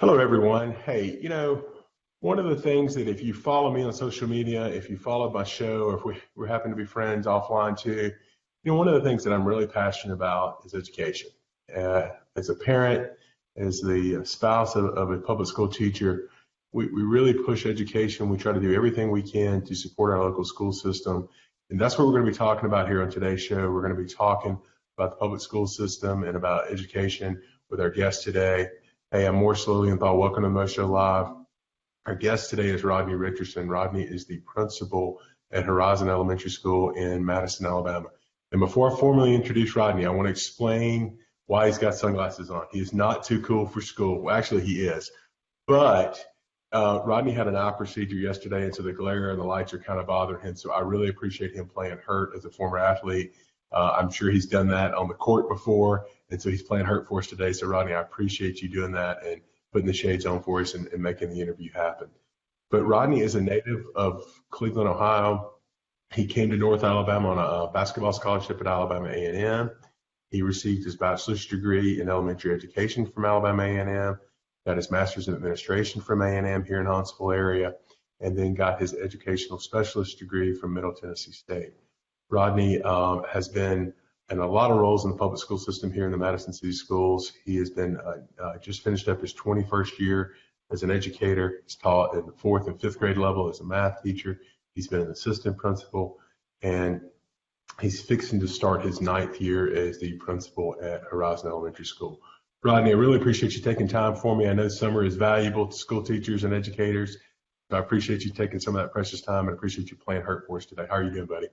Hello, everyone. Hey, one of the things that if you follow me on social media, if you followed my show, or if we happen to be friends offline too, one of the things that I'm really passionate about is education. As a parent, as the spouse of a public school teacher, we really push education. We try to do everything we can to support our local school system. And that's what we're going to be talking about here on today's show. We're going to be talking about the public school system and about education with our guest today. Hey, I'm more slowly and thought. Welcome to Mo Show Live. Our guest today is Rodney Richardson. Rodney is the principal at Horizon Elementary School in Madison, Alabama. And before I formally introduce Rodney, I want to explain why he's got sunglasses on. He is not too cool for school. Well, actually, he is. But Rodney had an eye procedure yesterday, and so the glare and the lights are kind of bothering him. So I really appreciate him playing hurt as a former athlete. I'm sure he's done that on the court before, and so he's playing hurt for us today. So, Rodney, I appreciate you doing that and putting the shades on for us and making the interview happen. But Rodney is a native of Cleveland, Ohio. He came to North Alabama on a basketball scholarship at Alabama A&M. He received his bachelor's degree in elementary education from Alabama A&M, got his master's in administration from A&M here in Huntsville area, and then got his educational specialist degree from Middle Tennessee State. Rodney has been in a lot of roles in the public school system here in the Madison City Schools. He has been just finished up his 21st year as an educator. He's taught in the 4th and 5th grade level as a math teacher. He's been an assistant principal, and he's fixing to start his 9th year as the principal at Horizon Elementary School. Rodney, I really appreciate you taking time for me. I know summer is valuable to school teachers and educators. So I appreciate you taking some of that precious time and appreciate you playing hurt for us today. How are you doing, buddy?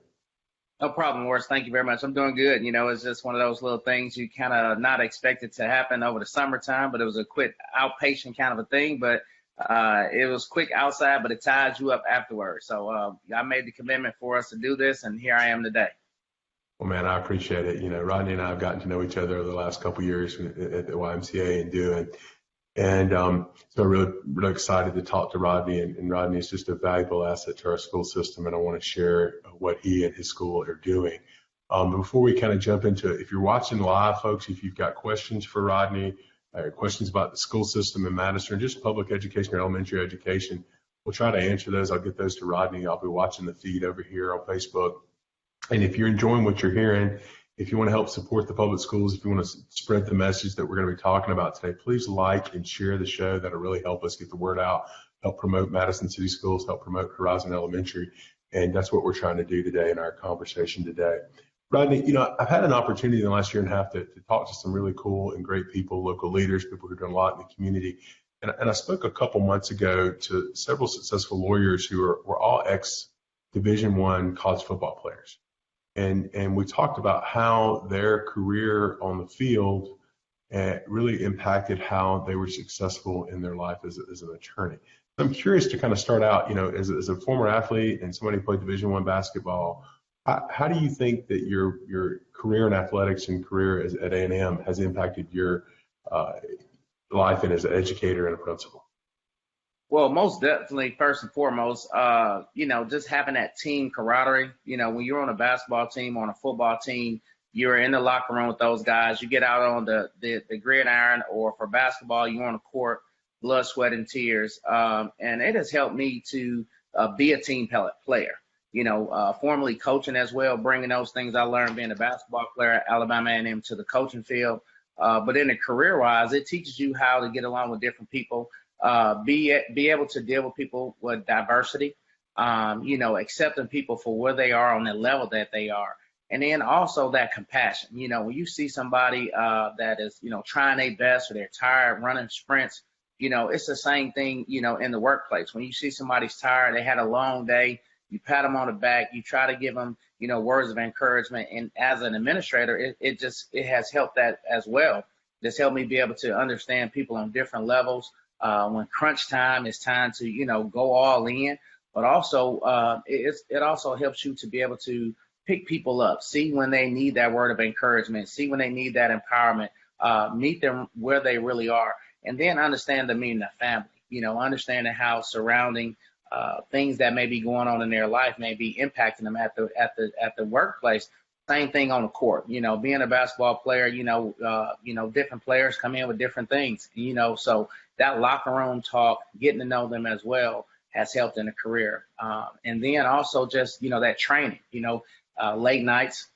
No problem, Morris. Thank you very much. I'm doing good. It's just one of those little things you kind of not expect it to happen over the summertime, but it was a quick outpatient kind of a thing. But it was quick outside, but it ties you up afterwards. So I made the commitment for us to do this, and here I am today. Well, man, I appreciate it. Rodney and I have gotten to know each other over the last couple of years at the YMCA and doing. And so I'm really excited to talk to Rodney, and Rodney is just a valuable asset to our school system, and I want to share what he and his school are doing. Before we kind of jump into it, if you're watching live, folks, if you've got questions for Rodney, questions about the school system in Madison, or just public education or elementary education, we'll try to answer those. I'll get those to Rodney. I'll be watching the feed over here on Facebook. And if you're enjoying what you're hearing, if you want to help support the public schools, if you want to spread the message that we're going to be talking about today, please like and share the show. That'll really help us get the word out, help promote Madison City Schools, help promote Horizon Elementary. And that's what we're trying to do today in our conversation today. Rodney, I've had an opportunity in the last year and a half to talk to some really cool and great people, local leaders, people who are doing a lot in the community. And I spoke a couple months ago to several successful lawyers who were all ex-Division I college football players. And we talked about how their career on the field really impacted how they were successful in their life as an attorney. I'm curious to kind of start out, as a former athlete and somebody who played Division I basketball, how do you think that your career in athletics and career at A&M has impacted your life and as an educator and a principal? Well, most definitely, first and foremost, just having that team camaraderie. When you're on a basketball team, on a football team, you're in the locker room with those guys. You get out on the gridiron, or for basketball, you're on the court, blood, sweat, and tears. And it has helped me to be a team player. Formerly coaching as well, bringing those things I learned being a basketball player at Alabama A&M to the coaching field. But in the career-wise, it teaches you how to get along with different people. Be able to deal with people with diversity, accepting people for where they are on the level that they are. And then also that compassion. When you see somebody that is, trying their best, or they're tired running sprints, it's the same thing, in the workplace. When you see somebody's tired, they had a long day, you pat them on the back, you try to give them, words of encouragement. And as an administrator, it has helped that as well. Just helped me be able to understand people on different levels. When crunch time is time to, go all in, but also it also helps you to be able to pick people up, see when they need that word of encouragement, see when they need that empowerment, meet them where they really are, and then understand the meaning of family, understanding how surrounding things that may be going on in their life may be impacting them at the workplace. same thing on the court. Being a basketball player, different players come in with different things. So that locker room talk, getting to know them as well, has helped in a career. And then also just that training. Late nights,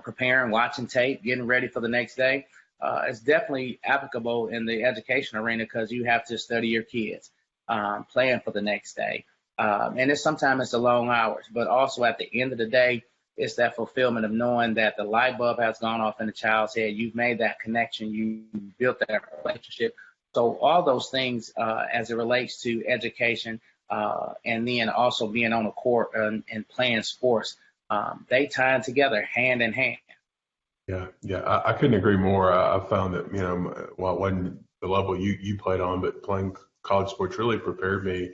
preparing, watching tape, getting ready for the next day. It's definitely applicable in the education arena because you have to study your kids, plan for the next day. And sometimes it's the long hours, but also at the end of the day, it's that fulfillment of knowing that the light bulb has gone off in the child's head. You've made that connection. You built that relationship. So all those things as it relates to education and then also being on the court and playing sports, they tie together hand in hand. Yeah, I couldn't agree more. I found that, while it wasn't the level you played on, but playing college sports really prepared me,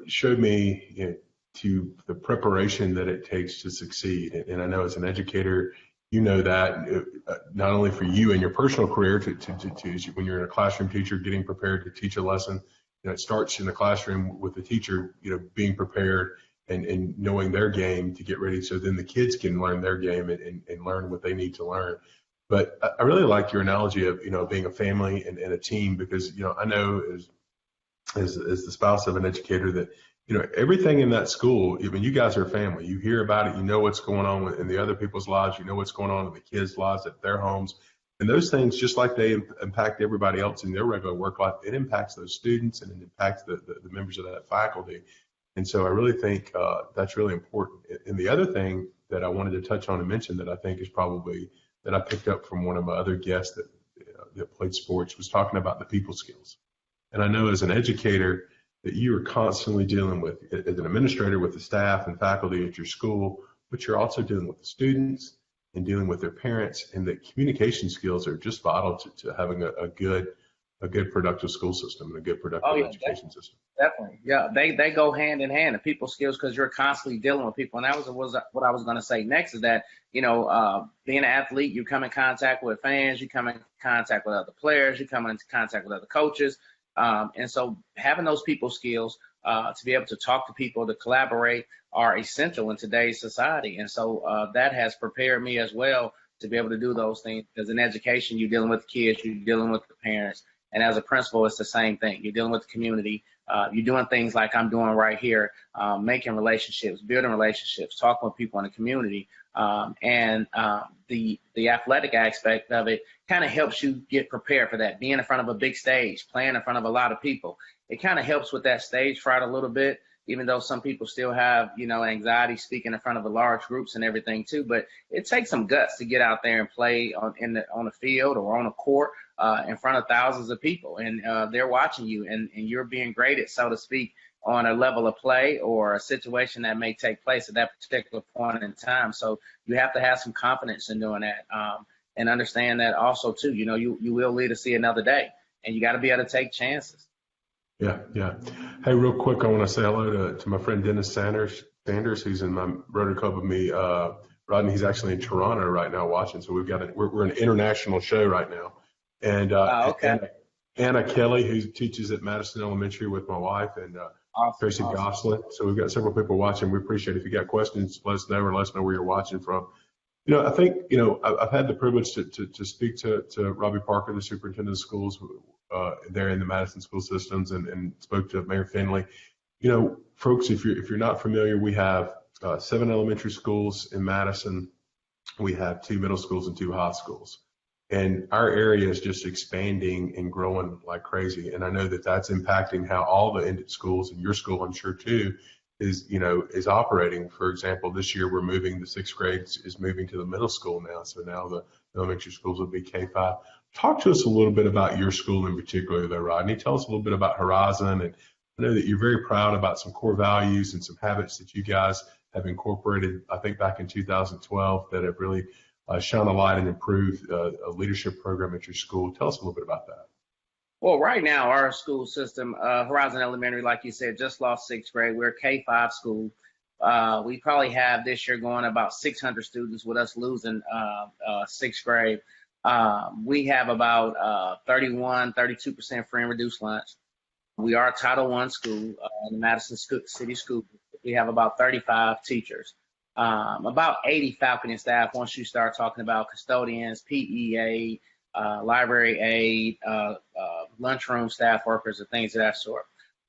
showed me, to the preparation that it takes to succeed. And I know as an educator, that not only for you and your personal career to when you're in a classroom teacher, getting prepared to teach a lesson, it starts in the classroom with the teacher, being prepared and knowing their game to get ready so then the kids can learn their game and learn what they need to learn. But I really like your analogy of, being a family and a team, because, I know as the spouse of an educator that, everything in that school, even you guys are a family. You hear about it, you know what's going on in the other people's lives, you know what's going on in the kids' lives at their homes. And those things, just like they impact everybody else in their regular work life, it impacts those students and it impacts the members of that faculty. And so I really think that's really important. And the other thing that I wanted to touch on and mention that I think is probably that I picked up from one of my other guests that played sports was talking about the people skills. And I know as an educator that you are constantly dealing with, as an administrator, with the staff and faculty at your school, but you're also dealing with the students and dealing with their parents, and that communication skills are just vital to having a good productive school system and a good productive education system. Definitely. Yeah, they go hand in hand, the people skills, because you're constantly dealing with people. And that was what I was going to say next is that, being an athlete, you come in contact with fans, you come in contact with other players, you come into contact with other coaches. And so having those people skills to be able to talk to people, to collaborate, are essential in today's society. And so that has prepared me as well to be able to do those things, because in education, you're dealing with kids, you're dealing with the parents. And as a principal, it's the same thing. You're dealing with the community. You're doing things like I'm doing right here, making relationships, building relationships, talking with people in the community. And the athletic aspect of it kind of helps you get prepared for that. Being in front of a big stage, playing in front of a lot of people, it kind of helps with that stage fright a little bit, even though some people still have, anxiety speaking in front of large groups and everything too. But it takes some guts to get out there and play on the field or on a court in front of thousands of people, and they're watching you, and you're being graded, so to speak, on a level of play or a situation that may take place at that particular point in time. So you have to have some confidence in doing that, and understand that also too, you will live to see another day, and you got to be able to take chances. Yeah. Hey, real quick, I want to say hello to my friend Dennis Sanders, who's in my Rotary Club with me. Rodney, he's actually in Toronto right now watching. So we're an international show right now. And Anna Kelly, who teaches at Madison Elementary with my wife, and Tracy Gosselin. So we've got several people watching. We appreciate it. If you got questions, let us know, or let us know where you're watching from. I think, I've had the privilege to speak to Robbie Parker, the superintendent of schools there in the Madison School Systems, and spoke to Mayor Finley. Folks, if you're not familiar, we have 7 elementary schools in Madison. We have 2 middle schools and 2 high schools. And our area is just expanding and growing like crazy. And I know that that's impacting how all the schools, and your school, I'm sure too, is operating. For example, this year we're moving, the 6th grade is moving to the middle school now. So now the elementary schools will be K-5. Talk to us a little bit about your school in particular though, Rodney. Tell us a little bit about Horizon. And I know that you're very proud about some core values and some habits that you guys have incorporated, I think back in 2012, that have really shone a light and improved a leadership program at your school. Tell us a little bit about that. Well, right now, our school system, Horizon Elementary, like you said, just lost 6th grade. We're a K-5 school. We probably have this year going about 600 students with us losing 6th grade. We have about 32% free and reduced lunch. We are a Title I school in the Madison City School. We have about 35 teachers. about 80 faculty and staff once you start talking about custodians, PEA, library aide, lunchroom staff workers, and things of that sort.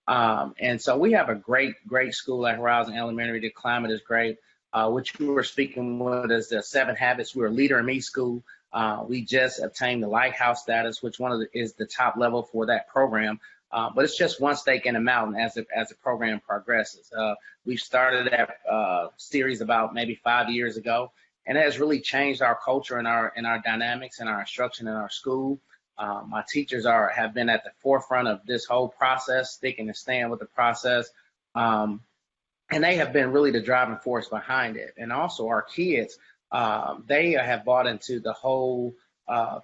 And so we have a great school at Horizon Elementary. The climate is great. What you were speaking with is the 7 Habits. We're a Leader in Me school. We just obtained the Lighthouse status, which is the top level for that program. But it's just one stake in the mountain as the program progresses. We started that series about maybe 5 years ago, and it has really changed our culture and our dynamics and our instruction in our school. My teachers have been at the forefront of this whole process, sticking and staying with the process. And they have been really the driving force behind it. And also our kids, they have bought into the whole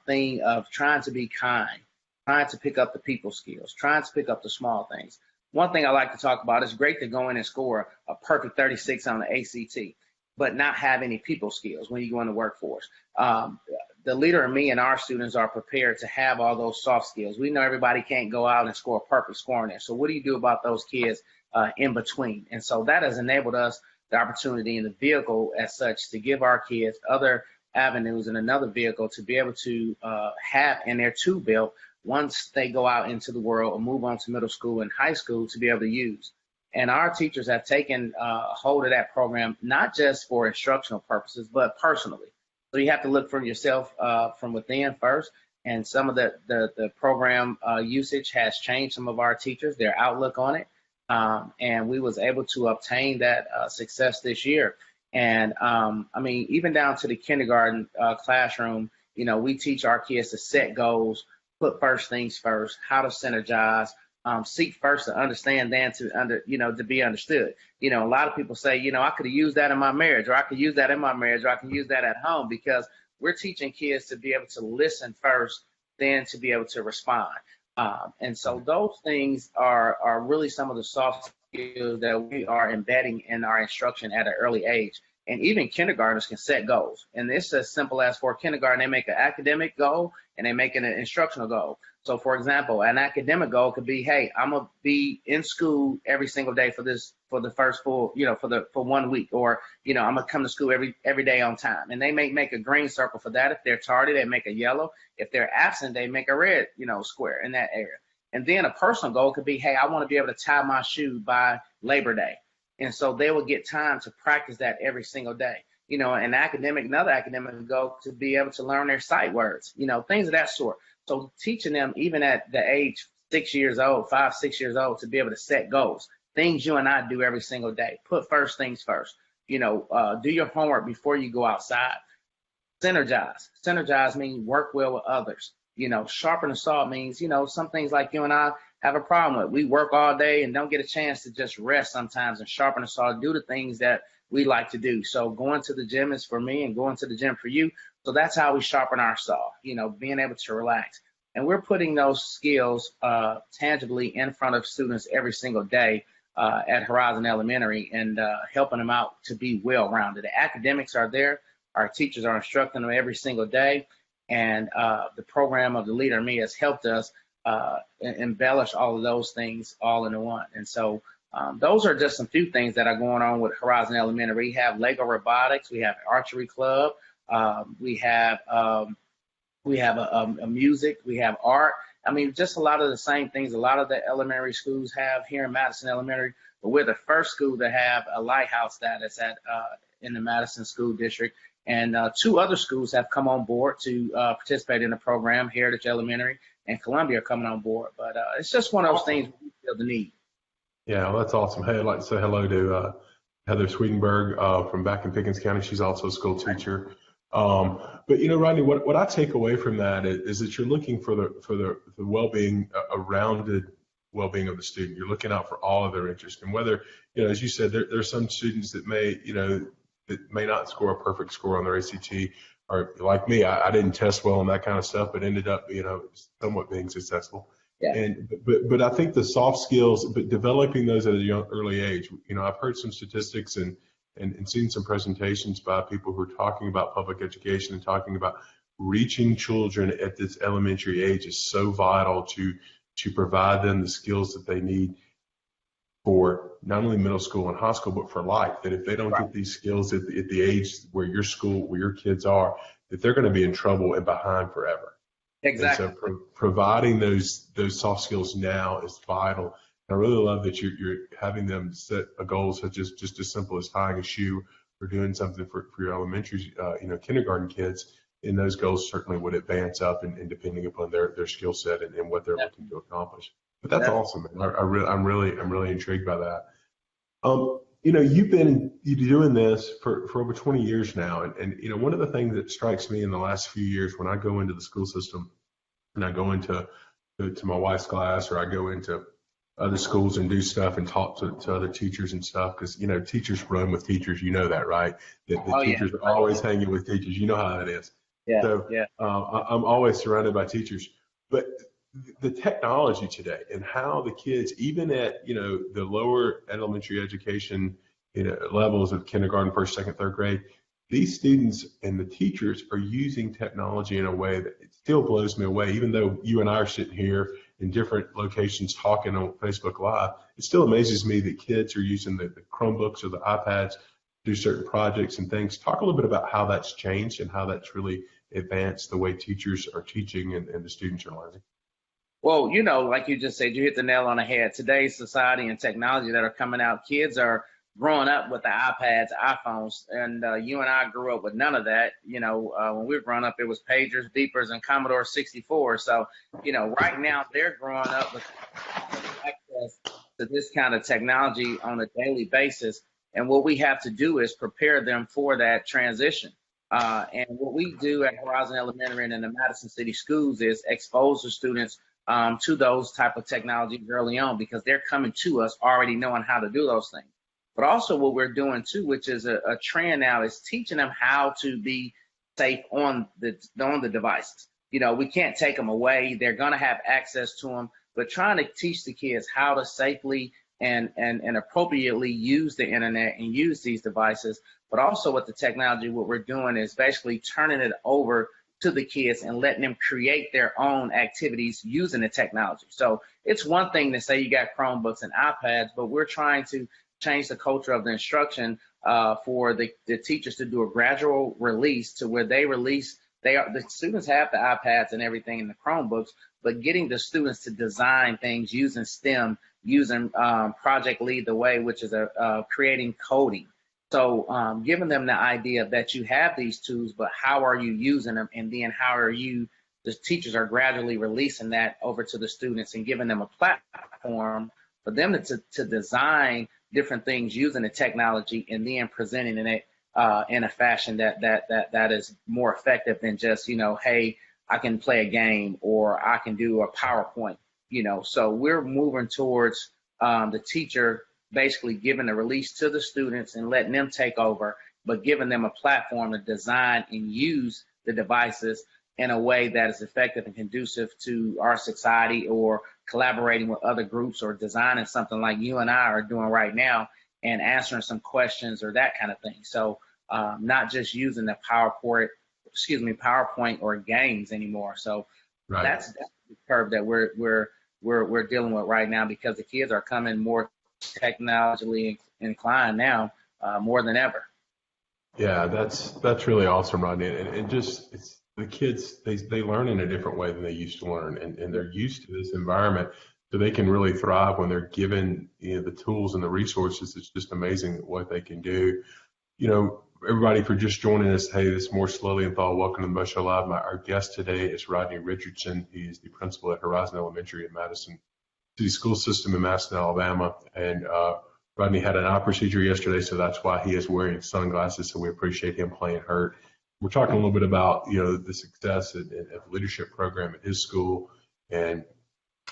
thing of trying to be kind, trying to pick up the people skills, trying to pick up the small things. One thing I like to talk about, it's great to go in and score a perfect 36 on the ACT, but not have any people skills when you go in the workforce. The Leader in Me and our students are prepared to have all those soft skills. We know everybody can't go out and score a perfect score in there. So what do you do about those kids in between? And so that has enabled us the opportunity in the vehicle as such to give our kids other avenues and another vehicle to be able to have in their tool belt once they go out into the world or move on to middle school and high school to be able to use. And our teachers have taken hold of that program, not just for instructional purposes, but personally. So you have to look for yourself from within first. And some of the program usage has changed some of our teachers, their outlook on it. And we was able to obtain that success this year. And I mean, even down to the kindergarten classroom, you know, we teach our kids to set goals, put first things first, how to synergize, seek first to understand, then to be understood. You know, a lot of people say, you know, I could have used that in my marriage, or I could use that in my marriage, or I can use that at home, because we're teaching kids to be able to listen first, then to be able to respond. And so those things are really some of the soft skills that we are embedding in our instruction at an early age. And even kindergartners can set goals. And it's as simple as for kindergarten, they make an academic goal and they make an instructional goal. So for example, an academic goal could be, hey, I'm gonna be in school every single day for the first full, for 1 week, or, I'm gonna come to school every day on time. And they may make a green circle for that. If they're tardy, they make a yellow. If they're absent, they make a red, square in that area. And then a personal goal could be, hey, I want to be able to tie my shoe by Labor Day. And so they will get time to practice that every single day. Another academic goal to be able to learn their sight words, things of that sort. So teaching them, even at the age 6 years old, 5, 6 years old, to be able to set goals, things you and I do every single day. Put first things first. Do your homework before you go outside. Synergize. Synergize means work well with others. Sharpen the saw means, some things like you and I have a problem with. We work all day and don't get a chance to just rest sometimes and sharpen the saw, do the things that we like to do. So going to the gym is for me and going to the gym for you. So that's how we sharpen our saw, being able to relax. And we're putting those skills tangibly in front of students every single day at Horizon Elementary, and helping them out to be well-rounded. The academics are there. Our teachers are instructing them every single day. And the program of the Leader in Me has helped us embellish all of those things all into one. And so those are just some few things that are going on with Horizon Elementary. We have Lego robotics, we have archery club, we have a music, we have art. I mean, just a lot of the same things a lot of the elementary schools have here in Madison Elementary, but we're the first school to have a Lighthouse status in the Madison School District. And 2 other schools have come on board to participate in the program. Heritage Elementary and Columbia are coming on board. But it's just one of those things we feel the need. Yeah, well, that's awesome. Hey, I'd like to say hello to Heather Swedenberg from back in Pickens County. She's also a school teacher. But Rodney, what I take away from that is that you're looking for the well-being, a rounded well-being of the student. You're looking out for all of their interests, and whether as you said, there's some students that may not score a perfect score on their ACT, or like me, I didn't test well on that kind of stuff, but ended up somewhat being successful. Yeah. But I think the soft skills, but developing those at a early age. I've heard some statistics and seen some presentations by people who are talking about public education and talking about reaching children at this elementary age is so vital to provide them the skills that they need for not only middle school and high school, but for life. That if they don't get these skills at the age where your school, where your kids are, that they're going to be in trouble and behind forever. Exactly. And so providing those soft skills now is vital. I really love that you're having them set a goal such as just as simple as tying a shoe or doing something for your elementary, kindergarten kids. And those goals certainly would advance up and depending upon their skill set and what they're looking to accomplish. But that's awesome, man. I'm really intrigued by that. You've been doing this for over 20 years now. And one of the things that strikes me in the last few years when I go into the school system and I go into my wife's class or I go into other schools and do stuff and talk to other teachers and stuff, because, teachers run with teachers. You know that, right? The teachers are always hanging with teachers. You know how that is. Yeah. So I'm always surrounded by teachers. But the technology today and how the kids, even at, the lower elementary education, levels of kindergarten, first, second, third grade, these students and the teachers are using technology in a way that it still blows me away. Even though you and I are sitting here in different locations talking on Facebook Live, it still amazes me that kids are using the Chromebooks or the iPads to do certain projects and things. Talk a little bit about how that's changed and how that's really advanced the way teachers are teaching and the students are learning. Well, like you just said, you hit the nail on the head. Today's society and technology that are coming out, kids are growing up with the iPads, iPhones, and you and I grew up with none of that. When we were growing up, it was pagers, beepers, and Commodore 64. So, right now they're growing up with access to this kind of technology on a daily basis. And what we have to do is prepare them for that transition. And what we do at Horizon Elementary and in the Madison City Schools is expose the students to those type of technologies early on, because they're coming to us already knowing how to do those things. But also what we're doing too, which is a trend now, is teaching them how to be safe on the devices. We can't take them away. They're going to have access to them, but trying to teach the kids how to safely and appropriately use the internet and use these devices. But also with the technology, what we're doing is basically turning it over to the kids and letting them create their own activities using the technology. So it's one thing to say you got Chromebooks and iPads, but we're trying to change the culture of the instruction for the teachers to do a gradual release to where the students have the iPads and everything in the Chromebooks, but getting the students to design things using STEM, using Project Lead the Way, which is creating coding. So giving them the idea that you have these tools, but how are you using them? And then the teachers are gradually releasing that over to the students and giving them a platform for them to design different things using the technology and then presenting it in a fashion that is more effective than just, hey, I can play a game or I can do a PowerPoint, So we're moving towards the teacher basically giving a release to the students and letting them take over, but giving them a platform to design and use the devices in a way that is effective and conducive to our society, or collaborating with other groups, or designing something like you and I are doing right now and answering some questions or that kind of thing. So not just using the PowerPoint or games anymore. So that's the curve that we're dealing with right now, because the kids are coming more technologically inclined now more than ever. Yeah, that's really awesome, Rodney. And just the kids, they learn in a different way than they used to learn, and they're used to this environment, so they can really thrive when they're given the tools and the resources. It's just amazing what they can do. Everybody, for just joining us, hey, this is More Slowly and Thought. Welcome to the Mo Show Live. Our guest today is Rodney Richardson. He is the principal at Horizon Elementary at Madison City School System in Madison, Alabama. And Rodney had an eye procedure yesterday, so that's why he is wearing sunglasses. So we appreciate him playing hurt. We're talking a little bit about the success at the leadership program at his school and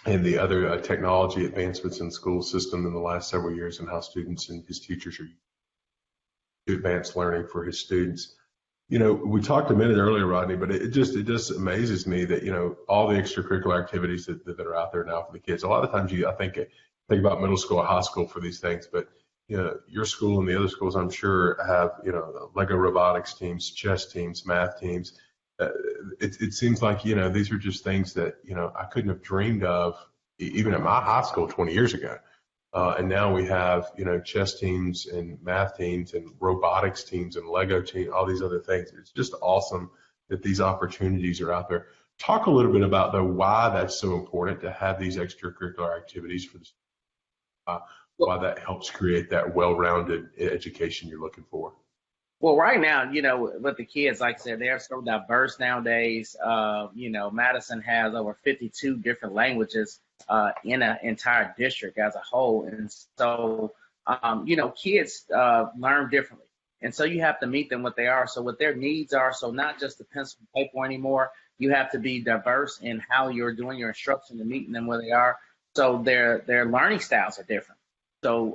the other technology advancements in the school system in the last several years, and how students and his teachers are advanced learning for his students. We talked a minute earlier, Rodney, but it just amazes me that all the extracurricular activities that are out there now for the kids. A lot of times I think about middle school or high school for these things, but your school and the other schools, I'm sure, have Lego robotics teams, chess teams, math teams. It seems like these are just things that I couldn't have dreamed of even at my high school 20 years ago. And now we have, chess teams and math teams and robotics teams and Lego teams, all these other things. It's just awesome that these opportunities are out there. Talk a little bit about, though, why that's so important to have these extracurricular activities for the why that helps create that well-rounded education you're looking for. Well, right now, with the kids, like I said, they're so diverse nowadays. Madison has over 52 different languages in an entire district as a whole. And so, kids learn differently. And so you have to meet them what they are. So what their needs are. So not just the pencil and paper anymore. You have to be diverse in how you're doing your instruction and meeting them where they are. So their learning styles are different. So,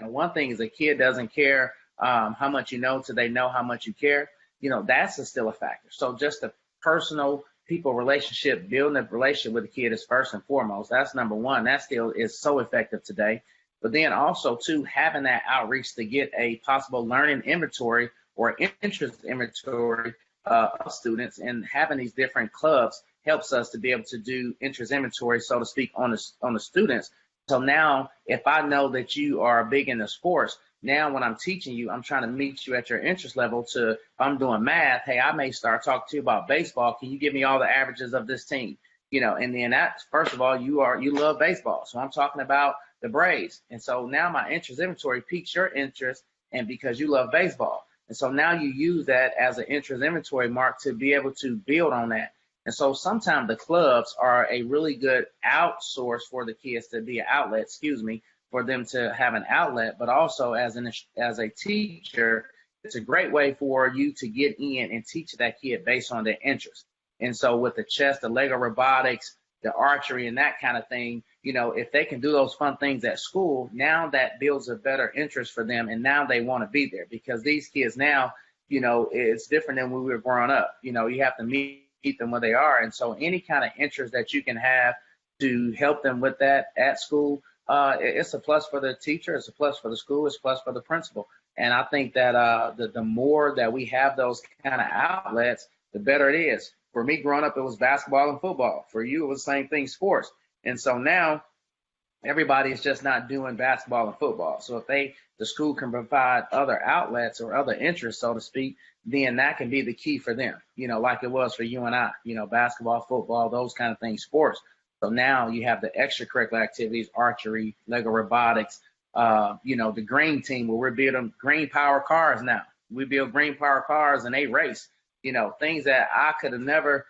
one thing is a kid doesn't care how much you know till they know how much you care. That's still a factor. So just the personal people relationship, building a relationship with the kid is first and foremost. That's number one. That still is so effective today. But then also, too, having that outreach to get a possible learning inventory or interest inventory of students, and having these different clubs helps us to be able to do interest inventory, so to speak, on the students. So now, if I know that you are big into sports, now when I'm teaching you, I'm trying to meet you at your interest level. To, if I'm doing math, hey, I may start talking to you about baseball. Can you give me all the averages of this team? And then that, first of all, you love baseball. So I'm talking about the Braves. And so now my interest inventory piques your interest, and because you love baseball. And so now you use that as an interest inventory mark to be able to build on that. And so sometimes the clubs are a really good outsource for the kids to be an outlet, for them to have an outlet, but also as a teacher, it's a great way for you to get in and teach that kid based on their interest. And so with the chess, the Lego robotics, the archery, and that kind of thing, if they can do those fun things at school, now that builds a better interest for them, and now they want to be there, because these kids now, it's different than when we were growing up. You have to meet them where they are. And so any kind of interest that you can have to help them with that at school, it's a plus for the teacher, it's a plus for the school, it's a plus for the principal. And I think that the more that we have those kind of outlets, the better it is. For me growing up, it was basketball and football. For you, it was the same thing, sports. And so now everybody is just not doing basketball and football. So if the school can provide other outlets or other interests, so to speak, then that can be the key for them, like it was for you and I, basketball, football, those kind of things, sports. So now you have the extracurricular activities, archery, Lego robotics, the green team, where we're building green power cars now. We build green power cars and they race, things that I could have never,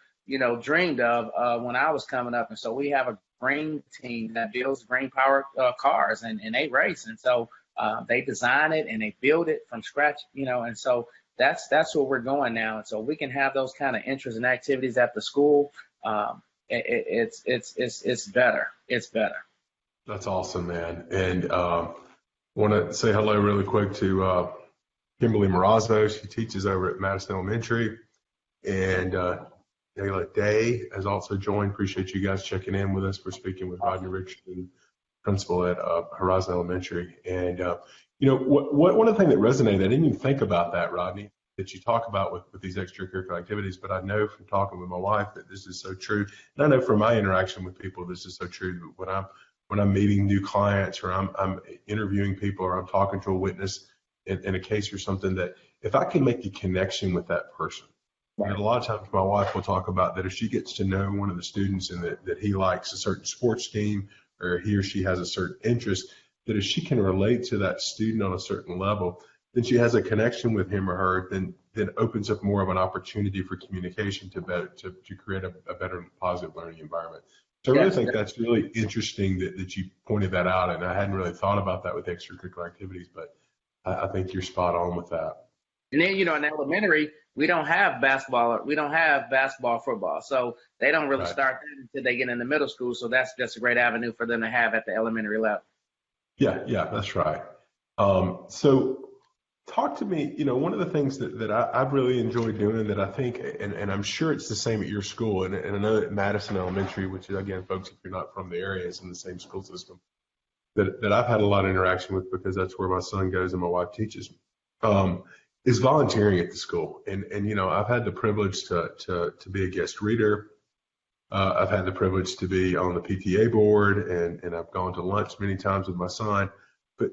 dreamed of when I was coming up. And so we have a green team that builds green power cars and they race. And so they design it and they build it from scratch, and so that's where we're going now. And so we can have those kind of interests and activities at the school. It's better. It's better. That's awesome, man. And want to say hello really quick to Kimberly Morazzo. She teaches over at Madison Elementary. And Ayla Day has also joined. Appreciate you guys checking in with us. We're speaking with Rodney Richardson, principal at Horizon Elementary. And, one of the things that resonated, I didn't even think about that, Rodney, that you talk about with these extracurricular activities, but I know from talking with my wife that this is so true. And I know from my interaction with people, this is so true. When I'm meeting new clients, or I'm interviewing people, or I'm talking to a witness in a case or something, that if I can make a connection with that person, right. And a lot of times my wife will talk about that if she gets to know one of the students and that he likes a certain sports team, or he or she has a certain interest, that if she can relate to that student on a certain level, then she has a connection with him or her, then opens up more of an opportunity for communication to create a better positive learning environment. So I really think that's really interesting that you pointed that out, and I hadn't really thought about that with extracurricular activities, but I think you're spot on with that. And then, in elementary, we don't have basketball, football. So they don't really start that until they get into middle school. So that's just a great avenue for them to have at the elementary level. Yeah, that's right. So talk to me, one of the things that I've really enjoyed doing, that I think, and I'm sure it's the same at your school, and I know that Madison Elementary, which is, again, folks, if you're not from the area, is in the same school system, that I've had a lot of interaction with, because that's where my son goes and my wife teaches, is volunteering at the school. And I've had the privilege to be a guest reader, I've had the privilege to be on the PTA board, and I've gone to lunch many times with my son. But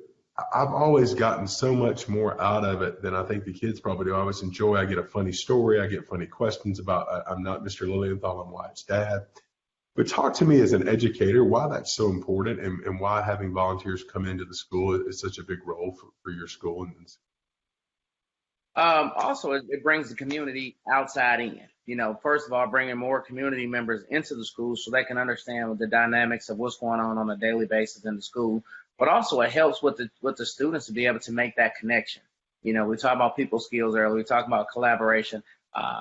I've always gotten so much more out of it than I think the kids probably do. I always enjoy. I get a funny story. I get funny questions about, I'm not Mr. Lilienthal, I'm Wyatt's dad. But talk to me as an educator, why that's so important, and why having volunteers come into the school is such a big role for your school. Also, it brings the community outside in. First of all, bringing more community members into the school so they can understand the dynamics of what's going on a daily basis in the school. But also, it helps with the students to be able to make that connection. We talk about people skills earlier. We talk about collaboration.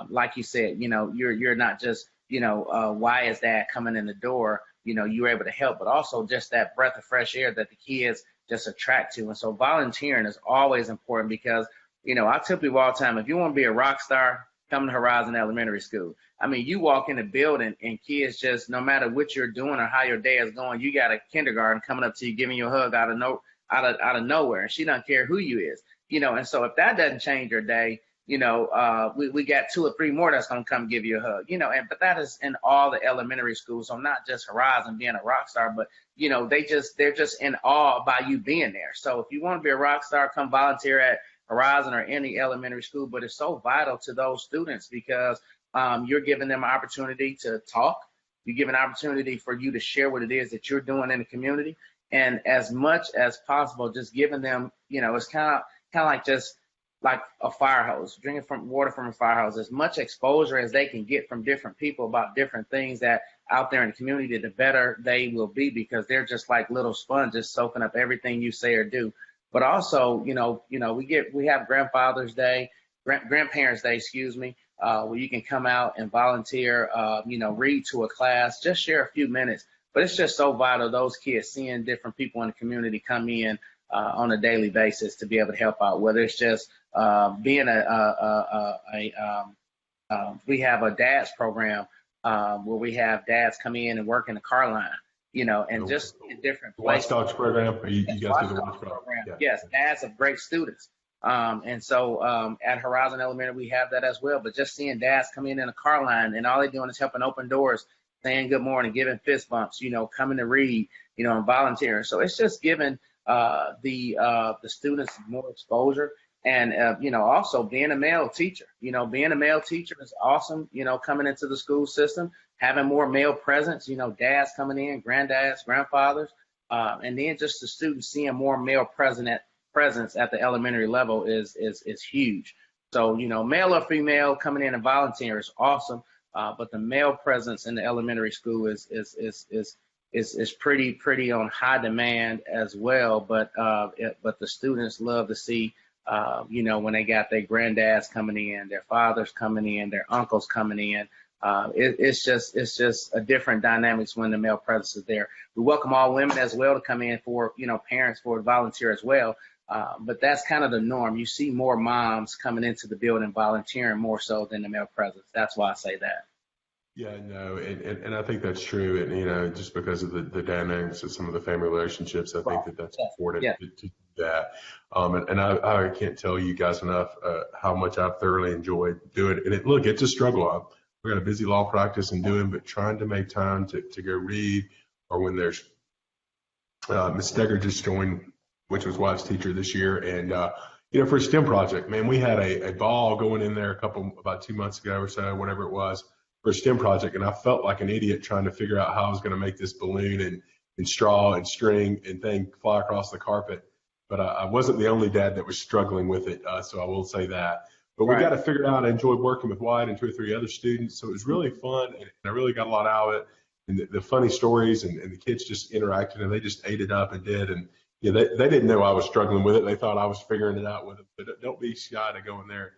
Like you said, you're not just why is that coming in the door? You're able to help, but also just that breath of fresh air that the kids just attract to. And so volunteering is always important because I tell people all the time, if you want to be a rock star, come to Horizon Elementary School. I mean, you walk in the building and kids just, no matter what you're doing or how your day is going, you got a kindergarten coming up to you, giving you a hug out of nowhere. And she doesn't care who you is, and so if that doesn't change your day, we got 2 or 3 more that's going to come give you a hug, but that is in all the elementary schools. So not just Horizon being a rock star, but, they're just in awe by you being there. So if you want to be a rock star, come volunteer at Horizon or any elementary school, but it's so vital to those students because you're giving them an opportunity to talk. You give an opportunity for you to share what it is that you're doing in the community. And as much as possible, just giving them, it's kind of like just like a fire hose, drinking from water from a fire hose, as much exposure as they can get from different people about different things that out there in the community, the better they will be because they're just like little sponges soaking up everything you say or do. But also, we have Grandfather's Day, Grandparents' Day, where you can come out and volunteer, read to a class, just share a few minutes. But it's just so vital, those kids seeing different people in the community come in on a daily basis to be able to help out, whether it's just being we have a dad's program where we have dads come in and work in the car line. And just in different places. Watch Dogs program. You guys do the Watch program. Yeah. Yes, dads of great students. And so at Horizon Elementary, we have that as well. But just seeing dads come in a car line and all they're doing is helping open doors, saying good morning, giving fist bumps, coming to read, and volunteering. So it's just giving the students more exposure. And, also being a male teacher, being a male teacher is awesome, coming into the school system, having more male presence, dads coming in, granddads, grandfathers, and then just the students seeing more male presence at the elementary level is huge. So, male or female coming in and volunteering is awesome. But the male presence in the elementary school is pretty on high demand as well. But the students love to see, when they got their granddads coming in, their fathers coming in, their uncles coming in. It's just a different dynamics when the male presence is there. We welcome all women as well to come in for, parents for volunteer as well. But that's kind of the norm. You see more moms coming into the building volunteering more so than the male presence. That's why I say that. Yeah, no, and I think that's true. And, just because of the dynamics of some of the family relationships, I think that that's important to do that. And I can't tell you guys enough how much I've thoroughly enjoyed doing it. And look, it's a struggle. We got a busy law practice and doing, but trying to make time to go read, or when there's Ms. Steger just joined, which was Wyatt's teacher this year, and for a STEM project, man, we had a ball going in there about 2 months ago or so, whatever it was, for a STEM project, and I felt like an idiot trying to figure out how I was going to make this balloon and straw and string and thing fly across the carpet. But I wasn't the only dad that was struggling with it, so I will say that. But we got to figure it out. I enjoyed working with Wyatt and 2 or 3 other students, so it was really fun, and I really got a lot out of it. And the funny stories, and the kids just interacted, and they just ate it up and did. And they didn't know I was struggling with it. They thought I was figuring it out with it. But don't be shy to go in there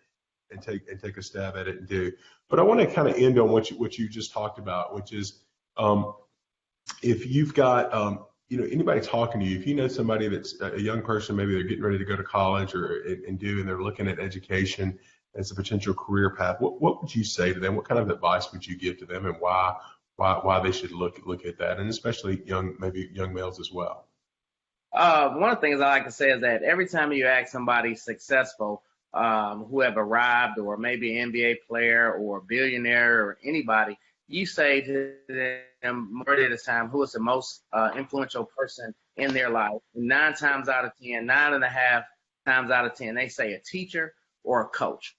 and take a stab at it and do. But I want to kind of end on what you just talked about, which is if you've got anybody talking to you, if you know somebody that's a young person, maybe they're getting ready to go to college and they're looking at education as a potential career path, what would you say to them? What kind of advice would you give to them, and why they should look at that, and especially young males as well? One of the things I like to say is that every time you ask somebody successful who have arrived, or maybe an NBA player or a billionaire or anybody, you say to them majority of the time who is the most influential person in their life, and 9 times out of 10, 9.5 times out of 10, they say a teacher or a coach.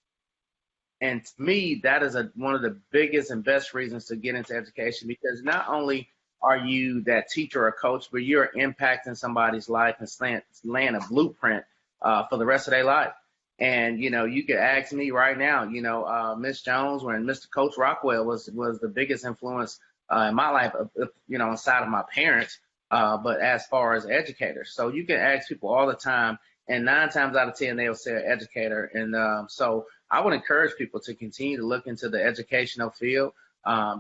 And to me, that is one of the biggest and best reasons to get into education, because not only are you that teacher or coach, but you're impacting somebody's life and laying a blueprint for the rest of their life. And, you could ask me right now, Miss Jones and Mr. Coach Rockwell was the biggest influence in my life, inside of my parents, but as far as educators. So you can ask people all the time, and 9 times out of 10, they'll say an educator. And so I would encourage people to continue to look into the educational field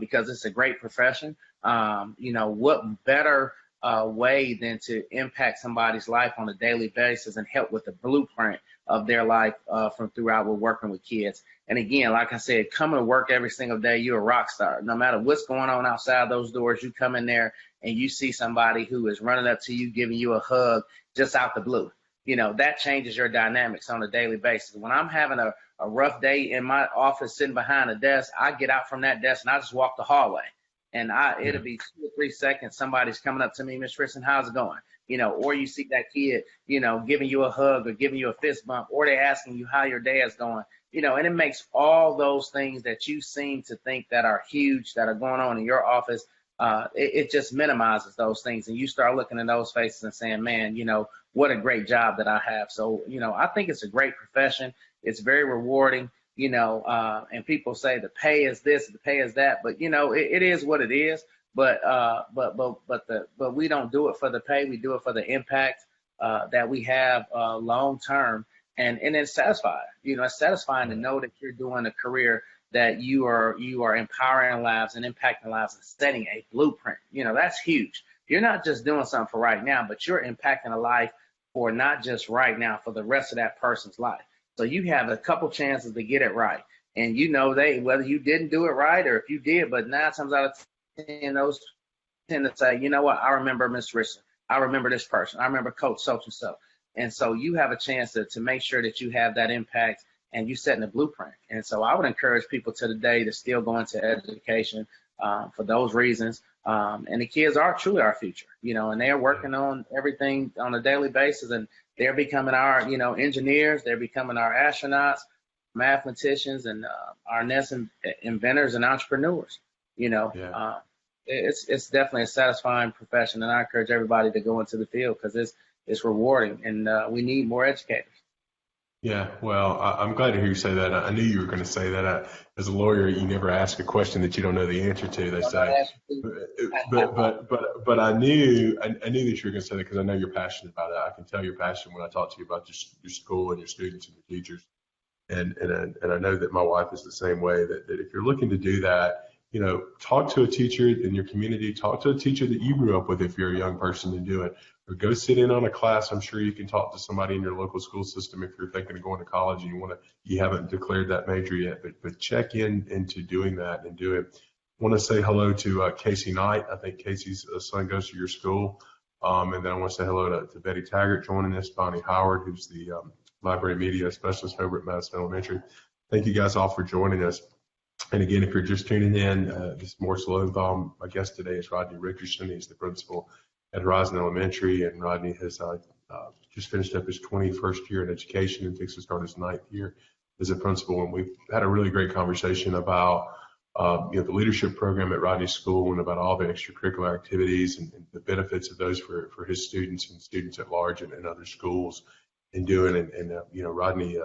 because it's a great profession. What better way than to impact somebody's life on a daily basis and help with the blueprint of their life from throughout we're working with kids. And again, like I said, coming to work every single day, you're a rock star. No matter what's going on outside those doors, you come in there and you see somebody who is running up to you, giving you a hug just out the blue. That changes your dynamics on a daily basis. When I'm having a rough day in my office sitting behind a desk, I get out from that desk and I just walk the hallway. And it'll be 2 or 3 seconds, somebody's coming up to me, Miss Richardson, how's it going? Or you see that kid, giving you a hug or giving you a fist bump, or they asking you how your day is going, and it makes all those things that you seem to think that are huge, that are going on in your office, it just minimizes those things. And you start looking at those faces and saying, man, what a great job that I have. So, I think it's a great profession. It's very rewarding. And people say the pay is this, the pay is that, but it is what it is. But we don't do it for the pay. We do it for the impact that we have long term, and it's satisfying. It's satisfying to know that you're doing a career that you are empowering lives and impacting lives and setting a blueprint. That's huge. You're not just doing something for right now, but you're impacting a life for not just right now, for the rest of that person's life. So you have a couple chances to get it right. And whether you didn't do it right or if you did, but 9 times out of 10, those tend to say, you know what, I remember Miss Richardson. I remember this person. I remember Coach so and so. And so you have a chance to make sure that you have that impact and you setting a blueprint. And so I would encourage people to today to still go into education for those reasons. And the kids are truly our future, and they're working on everything on a daily basis, and they're becoming our, engineers, they're becoming our astronauts, mathematicians, and our next inventors and entrepreneurs. It's definitely a satisfying profession, and I encourage everybody to go into the field because it's rewarding, and we need more educators. Yeah, well, I'm glad to hear you say that. I knew you were going to say that. As a lawyer, you never ask a question that you don't know the answer to, they say. But I knew that you were going to say that because I know you're passionate about it. I can tell you're passionate when I talk to you about your school and your students and your teachers. And I know that my wife is the same way, that if you're looking to do that, talk to a teacher in your community, talk to a teacher that you grew up with if you're a young person and do it. Or go sit in on a class. I'm sure you can talk to somebody in your local school system if you're thinking of going to college and you haven't declared that major yet, but check into doing that and do it. I want to say hello to Casey Knight. I think Casey's son goes to your school. And then I want to say hello to Betty Taggart joining us, Bonnie Howard, who's the library media specialist over at Madison Elementary. Thank you guys all for joining us. And again, if you're just tuning in, this is Morris Lowenthal. My guest today is Rodney Richardson. He's the principal at Horizon Elementary, and Rodney has just finished up his 21st year in education and fixes to start his 9th year as a principal. And we've had a really great conversation about the leadership program at Rodney's school and about all the extracurricular activities and the benefits of those for his students and students at large and other schools and doing. And Rodney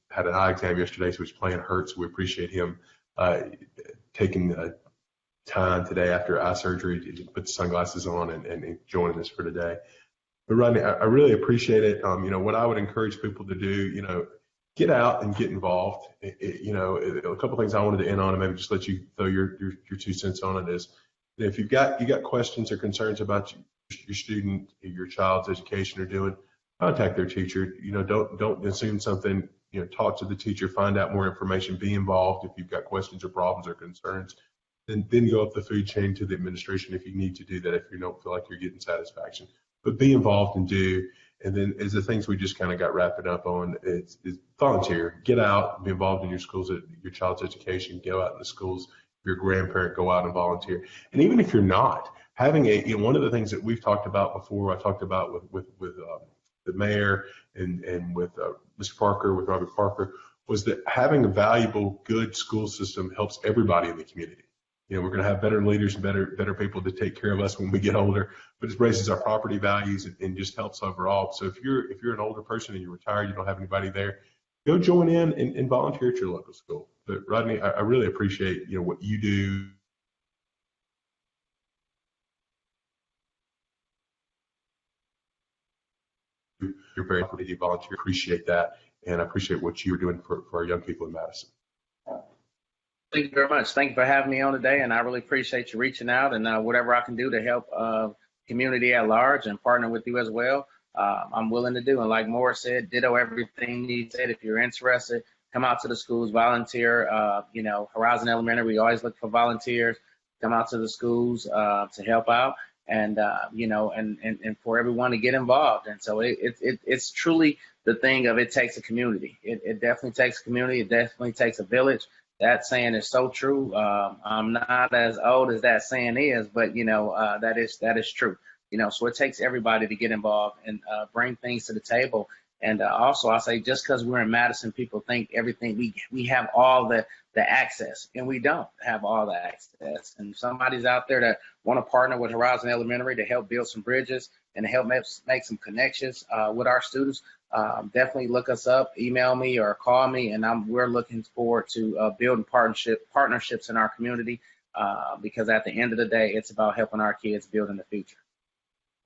had an eye exam yesterday, so his plan hurt. So we appreciate him taking time today after eye surgery to put the sunglasses on and joining us for today. But Rodney, I really appreciate it. What I would encourage people to do, get out and get involved. A couple things I wanted to end on and maybe just let you throw your 2 cents on it is if you got questions or concerns about your student, your child's education or doing, contact their teacher. Don't assume something. Talk to the teacher, find out more information, be involved if you've got questions or problems or concerns. Then go up the food chain to the administration if you need to do that, if you don't feel like you're getting satisfaction. But be involved and do. And then as the things we just kind of got wrapping up on, is volunteer. Get out, be involved in your schools, your child's education. Go out in the schools your grandparent, go out and volunteer. And even if you're not, having one of the things that we've talked about before, I talked about with the mayor and with Mr. Parker, with Robert Parker, was that having a valuable, good school system helps everybody in the community. We're going to have better leaders and better people to take care of us when we get older, but it raises our property values and just helps overall. So if you're an older person and you're retired, you don't have anybody there, go join in and volunteer at your local school. But Rodney, I really appreciate what you do. You're very happy to volunteer. Appreciate that, and I appreciate what you're doing for our young people in Madison. Thank you very much. Thank you for having me on today, and I really appreciate you reaching out and whatever I can do to help community at large and partner with you as well. I'm willing to do. And like Morris said, ditto everything he said. If you're interested, come out to the schools, volunteer. Horizon Elementary, we always look for volunteers. Come out to the schools to help out, and and for everyone to get involved. And so it's truly the thing of it takes a community. It definitely takes a community. It definitely takes a village. That saying is so true. I'm not as old as that saying is, but that is true. So it takes everybody to get involved and bring things to the table. And also, I say just because we're in Madison, people think everything we have all the access, and we don't have all the access. And if somebody's out there that want to partner with Horizon Elementary to help build some bridges and to help make some connections with our students, definitely look us up, email me or call me, and we're looking forward to building partnerships in our community because at the end of the day, it's about helping our kids build in the future.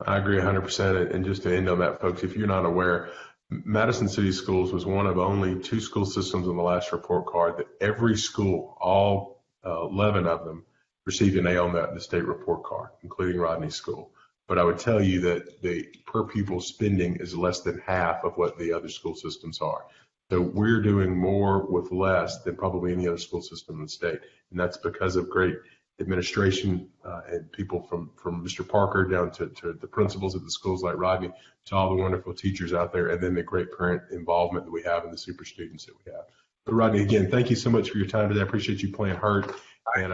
I agree 100%. And just to end on that, folks, if you're not aware, Madison City Schools was one of only 2 school systems on the last report card that every school, all 11 of them, received an A on the state report card, including Rodney's school. But I would tell you that the per pupil spending is less than half of what the other school systems are. So we're doing more with less than probably any other school system in the state. And that's because of great administration and people from Mr. Parker down to the principals at the schools like Rodney, to all the wonderful teachers out there, and then the great parent involvement that we have and the super students that we have. But Rodney, again, thank you so much for your time today. I appreciate you playing hurt, and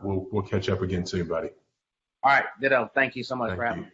we'll catch up again soon, buddy. All right, ditto. Thank you so much for having me.